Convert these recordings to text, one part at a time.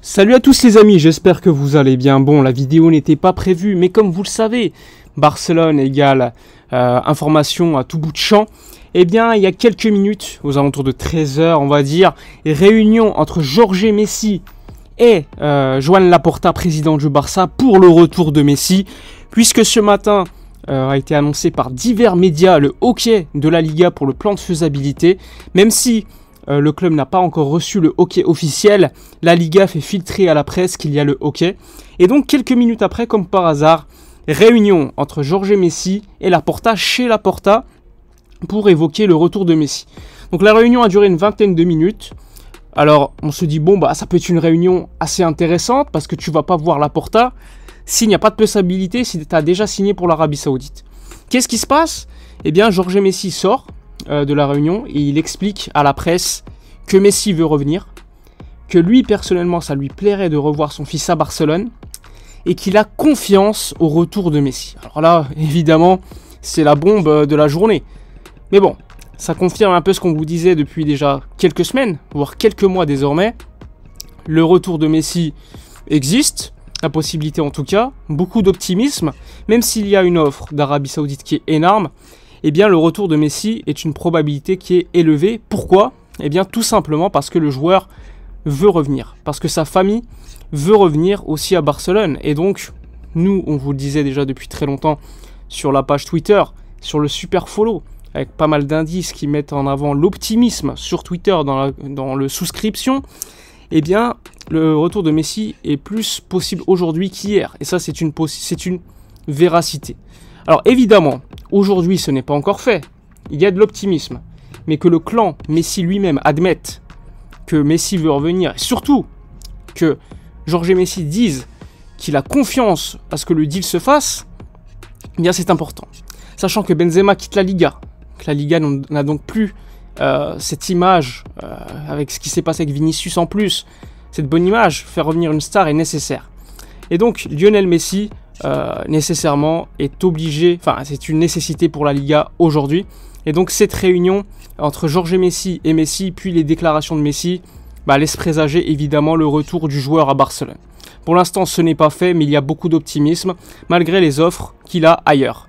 Salut à tous les amis, j'espère que vous allez bien. Bon, la vidéo n'était pas prévue, mais comme vous le savez, Barcelone égale information à tout bout de champ. Eh bien, il y a quelques minutes, aux alentours de 13 h, on va dire, réunion entre Jorge Messi et Joan Laporta, président du Barça, pour le retour de Messi, puisque ce matin a été annoncé par divers médias le OK de la Liga pour le plan de faisabilité, même si le club n'a pas encore reçu le OK officiel, la Liga fait filtrer à la presse qu'il y a le OK. Et donc quelques minutes après, comme par hasard, réunion entre Jorge Messi et Laporta chez Laporta pour évoquer le retour de Messi. Donc la réunion a duré une vingtaine de minutes. Alors on se dit bon bah ça peut être une réunion assez intéressante parce que tu vas pas voir Laporta s'il n'y a pas de possibilité, si tu as déjà signé pour l'Arabie Saoudite. Qu'est-ce qui se passe? Eh bien Jorge Messi sort de la réunion et il explique à la presse que Messi veut revenir, que lui personnellement ça lui plairait de revoir son fils à Barcelone et qu'il a confiance au retour de Messi. Alors là évidemment c'est la bombe de la journée, mais bon ça confirme un peu ce qu'on vous disait depuis déjà quelques semaines, voire quelques mois désormais. Le retour de Messi existe, la possibilité en tout cas, beaucoup d'optimisme, même s'il y a une offre d'Arabie Saoudite qui est énorme. Eh bien le retour de Messi est une probabilité qui est élevée. Pourquoi? Eh bien tout simplement parce que le joueur veut revenir, parce que sa famille veut revenir aussi à Barcelone. Et donc nous, on vous le disait déjà depuis très longtemps sur la page Twitter, sur le super follow, avec pas mal d'indices qui mettent en avant l'optimisme sur Twitter dans le souscription. Eh bien le retour de Messi est plus possible aujourd'hui qu'hier. Et ça c'est une véracité. Alors évidemment, aujourd'hui ce n'est pas encore fait, il y a de l'optimisme, mais que le clan Messi lui-même admette que Messi veut revenir, et surtout que Jorge Messi dise qu'il a confiance à ce que le deal se fasse, eh bien c'est important. Sachant que Benzema quitte la Liga, que la Liga n'a donc plus cette image, avec ce qui s'est passé avec Vinicius en plus, cette bonne image, faire revenir une star est nécessaire. Et donc Lionel Messi, nécessairement est obligé, enfin c'est une nécessité pour la Liga aujourd'hui, et donc cette réunion entre Jorge Messi et Messi, puis les déclarations de Messi, laisse présager évidemment le retour du joueur à Barcelone. Pour l'instant ce n'est pas fait, mais il y a beaucoup d'optimisme malgré les offres qu'il a ailleurs.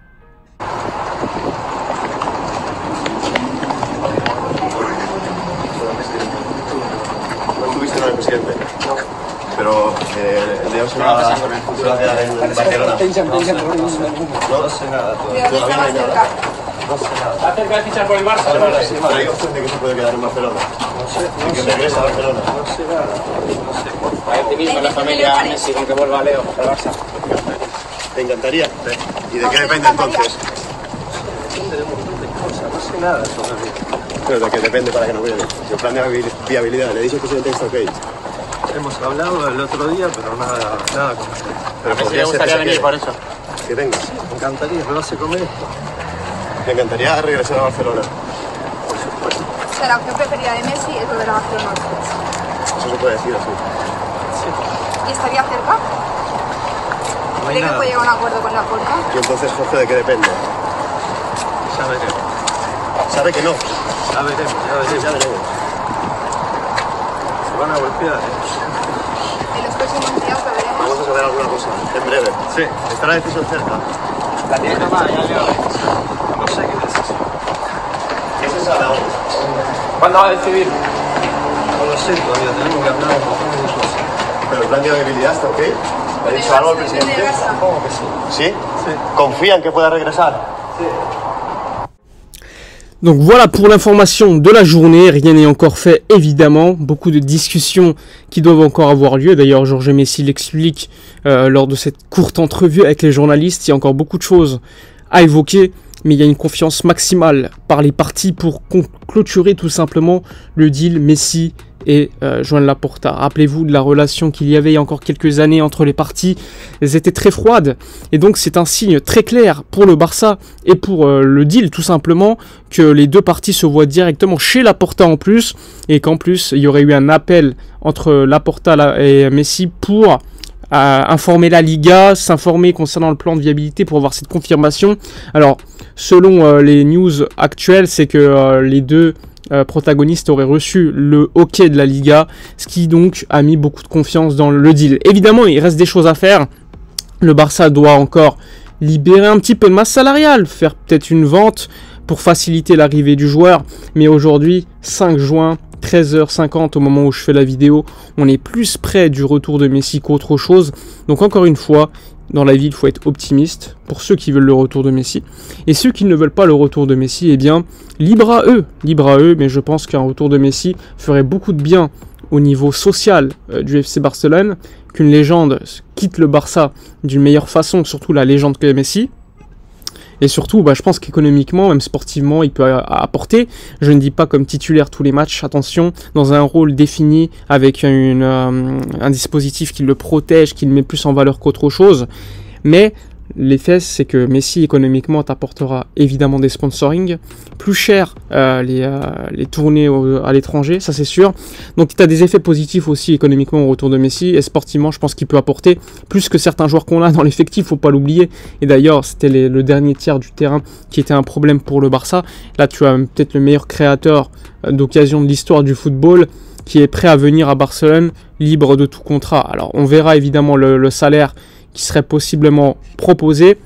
Pero Leo se va a quedar en Barcelona. No sé nada todavía. Todavía no hay nada. No sé nada. ¿Acerca de fichar por el Barça? Pero hay opción de que se puede quedar en Barcelona. No sé. Y que regrese a Barcelona. No sé nada. No sé. Hay optimismo en la familia Messi con que vuelva Leo al Barça. ¿Te encantaría? ¿Y de qué depende entonces? Depende de un montón de cosas. No sé nada todavía. Pero de qué depende para que no viene. Si el plan de viabilidad, le he dicho al presidente que está ok. Hemos hablado el otro día, pero nada concreto. Pero Messi le gustaría venir por eso. Que venga. Me encantaría, pero hace con esto. Me encantaría regresar a Barcelona. Por supuesto. O sea, la opción preferida de Messi es volver a Barcelona. Eso se puede decir así. Sí. ¿Y estaría cerca? No hay ¿Cree que nada. puede llegar a un acuerdo con Laporta? Y entonces, Jorge, ¿de qué depende? Ya veremos. ¿Sabe que no? Ya veremos, ya veremos. Ya veremos. Se van a golpear, En los próximos días lo veremos. Vamos a saber alguna cosa, en breve. Sí. Está la decisión cerca. La tiene tomada, ya Leo. No sé qué decisión. ¿Qué se sabe aún? ¿Cuándo va a decidir? No lo sé todavía, tenemos que hablar un montón de cosas. Pero el plan de viabilidad está ok. ¿Le ha dicho algo al presidente? Supongo que sí. ¿Sí? Sí. ¿Confía en que pueda regresar? Sí. Donc voilà pour l'information de la journée, rien n'est encore fait évidemment, beaucoup de discussions qui doivent encore avoir lieu, d'ailleurs Jorge Messi l'explique lors de cette courte entrevue avec les journalistes, il y a encore beaucoup de choses à évoquer, mais il y a une confiance maximale par les parties pour clôturer tout simplement le deal Messi et Joan Laporta. Rappelez-vous de la relation qu'il y avait il y a encore quelques années entre les parties, elles étaient très froides et donc c'est un signe très clair pour le Barça et pour le deal tout simplement que les deux parties se voient directement chez Laporta en plus et qu'en plus il y aurait eu un appel entre Laporta et Messi pour informer la Liga, s'informer concernant le plan de viabilité pour avoir cette confirmation. Alors selon les news actuelles, c'est que les deux protagonistes auraient reçu le OK de la Liga, ce qui donc a mis beaucoup de confiance dans le deal. Évidemment, il reste des choses à faire. Le Barça doit encore libérer un petit peu de masse salariale, faire peut-être une vente pour faciliter l'arrivée du joueur. Mais aujourd'hui, 5 juin, 13h50 au moment où je fais la vidéo, on est plus près du retour de Messi qu'autre chose. Donc encore une fois, dans la vie, il faut être optimiste pour ceux qui veulent le retour de Messi. Et ceux qui ne veulent pas le retour de Messi, eh bien, libre à eux, mais je pense qu'un retour de Messi ferait beaucoup de bien au niveau social du FC Barcelone, qu'une légende quitte le Barça d'une meilleure façon, surtout la légende que Messi. Et surtout, je pense qu'économiquement, même sportivement, il peut apporter. Je ne dis pas comme titulaire tous les matchs, attention, dans un rôle défini, avec un dispositif qui le protège, qui le met plus en valeur qu'autre chose. Mais l'effet, c'est que Messi, économiquement, t'apportera évidemment des sponsorings, plus cher les tournées à l'étranger, ça c'est sûr. Donc tu as des effets positifs aussi économiquement au retour de Messi, et sportivement, je pense qu'il peut apporter plus que certains joueurs qu'on a dans l'effectif, faut pas l'oublier. Et d'ailleurs, c'était le dernier tiers du terrain qui était un problème pour le Barça. Là, tu as peut-être le meilleur créateur d'occasion de l'histoire du football, qui est prêt à venir à Barcelone, libre de tout contrat. Alors, on verra évidemment le salaire qui serait possiblement proposé,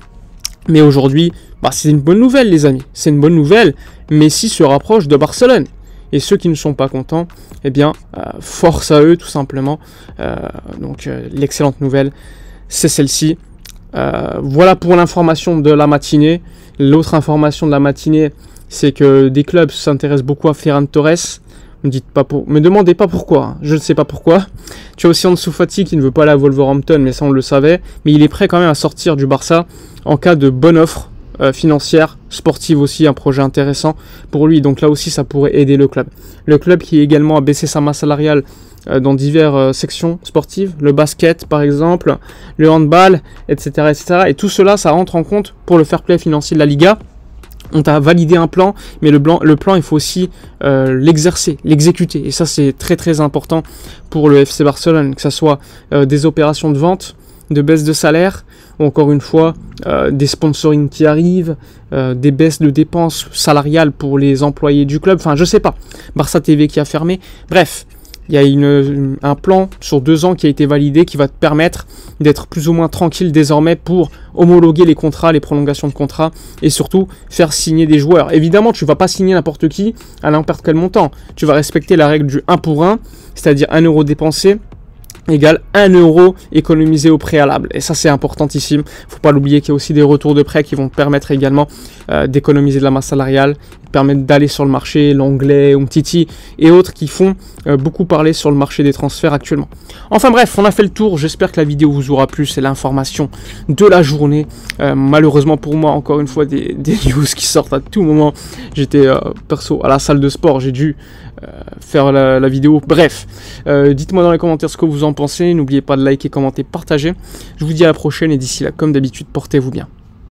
mais aujourd'hui, c'est une bonne nouvelle les amis, c'est une bonne nouvelle. Messi se rapproche de Barcelone, et ceux qui ne sont pas contents, eh bien, force à eux tout simplement. Donc l'excellente nouvelle, c'est celle-ci. Voilà pour l'information de la matinée. L'autre information de la matinée, c'est que des clubs s'intéressent beaucoup à Ferran Torres. Me demandez pas pourquoi, je ne sais pas pourquoi. Tu as aussi Ansu Fati qui ne veut pas aller à Wolverhampton, mais ça on le savait. Mais il est prêt quand même à sortir du Barça en cas de bonne offre financière, sportive aussi, un projet intéressant pour lui. Donc là aussi ça pourrait aider le club. Le club qui également a baissé sa masse salariale dans diverses sections sportives, le basket par exemple, le handball, etc., etc. Et tout cela, ça rentre en compte pour le fair play financier de la Liga. On t'a validé un plan, mais le plan, il faut aussi l'exercer, l'exécuter. Et ça, c'est très très important pour le FC Barcelone, que ce soit des opérations de vente, de baisse de salaire, ou encore une fois, des sponsorings qui arrivent, des baisses de dépenses salariales pour les employés du club. Enfin, je sais pas. Barça TV qui a fermé. Bref. Il y a un plan sur 2 ans qui a été validé, qui va te permettre d'être plus ou moins tranquille désormais pour homologuer les contrats, les prolongations de contrats, et surtout faire signer des joueurs. Évidemment, tu ne vas pas signer n'importe qui à n'importe quel montant. Tu vas respecter la règle du 1 pour 1, c'est-à-dire 1 euro dépensé égale 1 euro économisé au préalable. Et ça, c'est importantissime. Faut pas l'oublier qu'il y a aussi des retours de prêt qui vont te permettre également d'économiser de la masse salariale, permettre d'aller sur le marché, l'anglais, Umtiti et autres qui font beaucoup parler sur le marché des transferts actuellement. Enfin bref, on a fait le tour. J'espère que la vidéo vous aura plu. C'est l'information de la journée. Malheureusement pour moi, encore une fois, des news qui sortent à tout moment. J'étais perso à la salle de sport. J'ai dû faire la vidéo. Bref, dites-moi dans les commentaires ce que vous en pensez. N'oubliez pas de liker, commenter, partager. Je vous dis à la prochaine et d'ici là, comme d'habitude, portez-vous bien.